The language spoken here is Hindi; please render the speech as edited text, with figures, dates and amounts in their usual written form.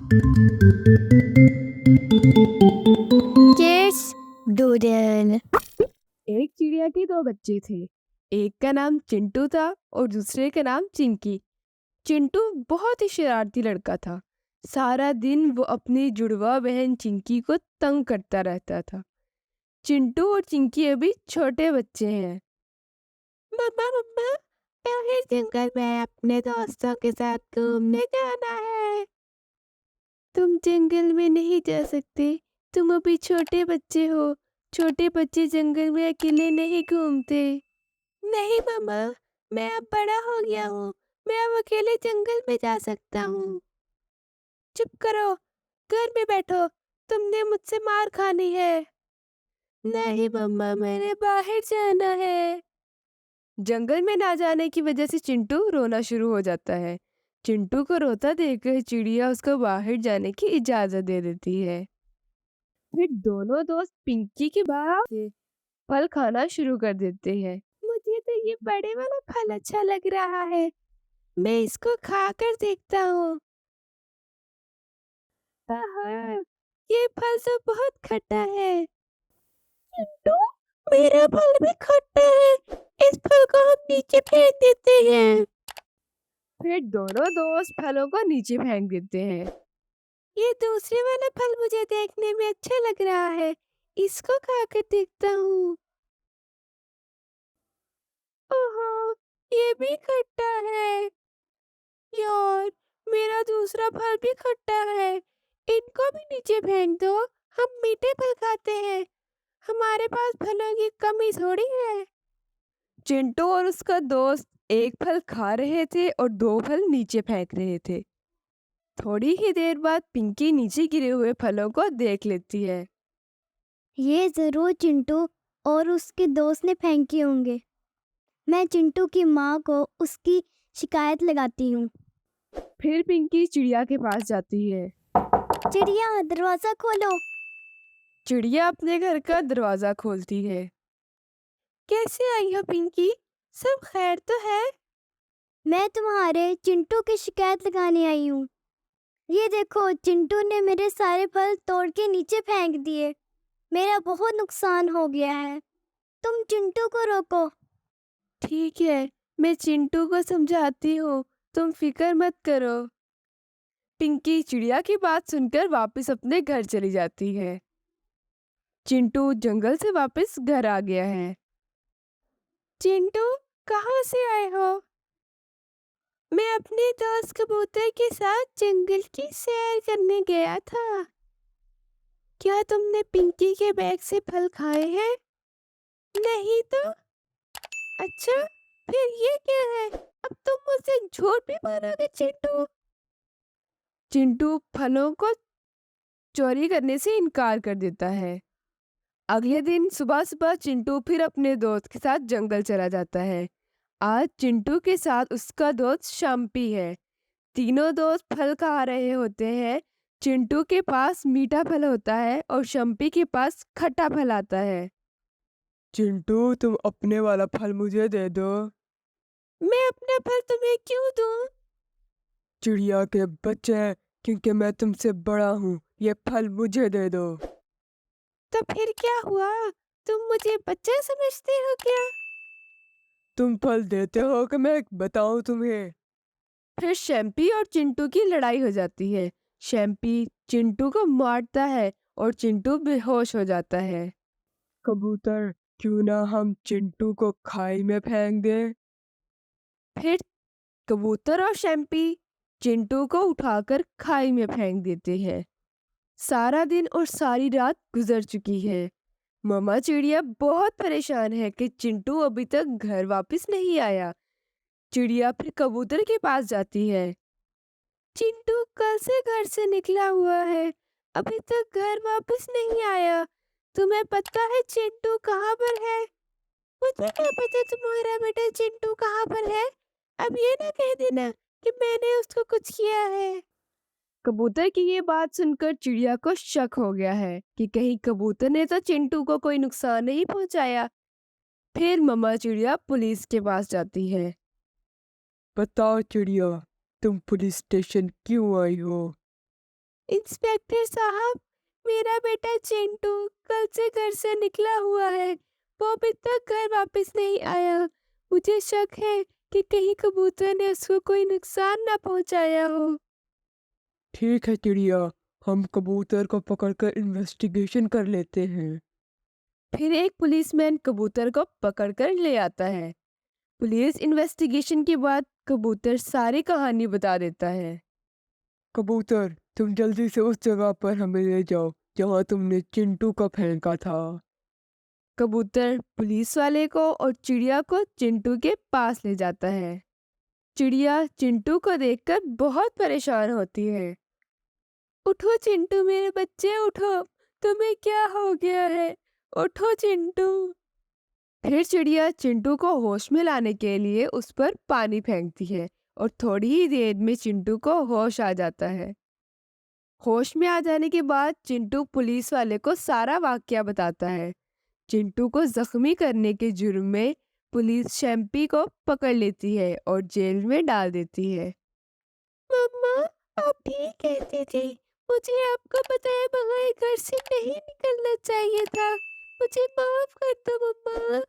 Kids Doodle। एक चिड़िया के दो बच्चे थे। एक का नाम चिंटू था और दूसरे का नाम चिंकी। चिंटू बहुत ही शरारती लड़का था। सारा दिन वो अपनी जुड़वा बहन चिंकी को तंग करता रहता था। चिंटू और चिंकी अभी छोटे बच्चे हैं। मम्मा मम्मा, बाहर जंगल में अपने दोस्तों के साथ घूमने जाना है। तुम जंगल में नहीं जा सकते, तुम अभी छोटे बच्चे हो। छोटे बच्चे जंगल में अकेले नहीं घूमते। नहीं मम्मा, मैं अब बड़ा हो गया हूँ। मैं अब अकेले जंगल में जा सकता हूँ। चुप करो, घर में बैठो। तुमने मुझसे मार खानी है। नहीं मम्मा, मैंने बाहर जाना है। जंगल में ना जाने की वजह से चिंटू रोना शुरू हो जाता है। चिंटू को रोता देखकर चिड़िया उसको बाहर जाने की इजाजत दे देती है। फिर दोनों दोस्त पिंकी के बाग से फल खाना शुरू कर देते हैं। मुझे तो ये बड़े वाला फल अच्छा लग रहा है, मैं इसको खाकर देखता हूँ। आहा, ये फल तो बहुत खट्टा है। चिंटू, मेरा फल भी खट्टा है। इस फल को हम नीचे फेंक देते हैं। फिर दोनों दोस्त फलों को नीचे फेंक देते हैं। ये दूसरे वाला फल मुझे देखने में अच्छा लग रहा है, इसको खाकर देखता हूँ। ओहो, ये भी खट्टा है। यार, मेरा दूसरा फल भी खट्टा है। इनको भी नीचे फेंक दो, हम मीठे फल खाते हैं। हमारे पास फलों की कमी थोड़ी है। चिंटू और उसका दोस्त एक फल खा रहे थे और दो फल नीचे फेंक रहे थे। थोड़ी ही देर बाद पिंकी नीचे गिरे हुए फलों को देख लेती है। ये जरूर चिंटू और उसके दोस्त ने फेंके होंगे। मैं चिंटू की माँ को उसकी शिकायत लगाती हूँ। फिर पिंकी चिड़िया के पास जाती है। चिड़िया, दरवाजा खोलो। चिड़िया अपने घर का दरवाजा खोलती है। कैसे आई हो पिंकी? सब खैर तो है? मैं तुम्हारे चिंटू की शिकायत लगाने आई हूँ। ये देखो, चिंटू ने मेरे सारे फल तोड़ के नीचे फेंक दिए। मेरा बहुत नुकसान हो गया है। तुम चिंटू को रोको। ठीक है, मैं चिंटू को समझाती हूँ, तुम फिक्र मत करो। पिंकी चिड़िया की बात सुनकर वापस अपने घर चली जाती है। चिंटू जंगल से वापस घर आ गया है। चिंटू, कहाँ से आए हो? मैं अपने दोस्त कबूतर के साथ जंगल की सैर करने गया था। क्या तुमने पिंकी के बैग से फल खाए हैं? नहीं तो। अच्छा, फिर ये क्या है? अब तुम मुझसे झूठ भी मारोगे चिंटू? चिंटू फलों को चोरी करने से इनकार कर देता है। अगले दिन सुबह सुबह चिंटू फिर अपने दोस्त के साथ जंगल चला जाता है। आज चिंटू के साथ उसका दोस्त शम्पी है। तीनों दोस्त फल खा रहे होते हैं। चिंटू के पास मीठा फल होता है और शम्पी के पास खट्टा फल आता है। चिंटू, तुम अपने वाला फल मुझे दे दो। मैं अपना फल तुम्हें क्यों दूं? चिड़िया के बच्चे, क्योंकि मैं तुमसे बड़ा हूँ, ये फल मुझे दे दो। तो फिर क्या हुआ? तुम मुझे बच्चा समझते हो क्या? तुम फल देते हो कि मैं बताऊं तुम्हें? फिर शैम्पी और चिंटू की लड़ाई हो जाती है। शैम्पी चिंटू को मारता है और चिंटू बेहोश हो जाता है। कबूतर, क्यों ना हम चिंटू को खाई में फेंक दें? फिर कबूतर और शैम्पी चिंटू को उठाकर खाई में फेंक देते हैं। सारा दिन और सारी रात गुजर चुकी है। मम्मा चिड़िया बहुत परेशान है कि चिंटू अभी तक घर वापस नहीं आया। चिड़िया फिर कबूतर के पास जाती है। चिंटू कल से घर से निकला हुआ है, अभी तक घर वापस नहीं आया। तुम्हें पता है चिंटू कहाँ पर है? मुझे क्या पता तुम्हारा बेटा चिंटू कहाँ पर है। अब ये ना कह देना कि मैंने उसको कुछ किया है। कबूतर की ये बात सुनकर चिड़िया को शक हो गया है कि कहीं कबूतर ने तो चिंटू को कोई नुकसान नहीं पहुंचाया। फिर मम्मा चिड़िया पुलिस के पास जाती है। बताओ चिड़िया, तुम पुलिस स्टेशन क्यों आई हो? इंस्पेक्टर साहब, मेरा बेटा चिंटू कल से घर से निकला हुआ है। वो अभी तक घर वापस नहीं आया। मुझे शक है कि कहीं कबूतर ने उसको कोई नुकसान ना पहुंचाया हो। ठीक है चिड़िया, हम कबूतर को पकड़कर इन्वेस्टिगेशन कर लेते हैं। फिर एक पुलिसमैन कबूतर को पकड़कर ले आता है। पुलिस इन्वेस्टिगेशन के बाद कबूतर सारी कहानी बता देता है। कबूतर, तुम जल्दी से उस जगह पर हमें ले जाओ जहाँ तुमने चिंटू को फेंका था। कबूतर पुलिस वाले को और चिड़िया को चिंटू के पास ले जाता है। चिड़िया चिंटू को देखकर बहुत परेशान होती है। उठो चिंटू मेरे बच्चे, उठो, तुम्हें क्या हो गया है? उठो चिंटू। फिर चिड़िया चिंटू को होश में लाने के लिए उस पर पानी फेंकती है और थोड़ी ही देर में चिंटू को होश आ जाता है। होश में आ जाने के बाद चिंटू पुलिस वाले को सारा वाकया बताता है। चिंटू को जख्मी करने के जुर्म में पुलिस शैम्पी को पकड़ लेती है और जेल में डाल देती है। मम्मा, आप ठीक कहते थे। मुझे आपको बताए बगैर घर से नहीं निकलना चाहिए था। मुझे माफ कर दो मम्मा।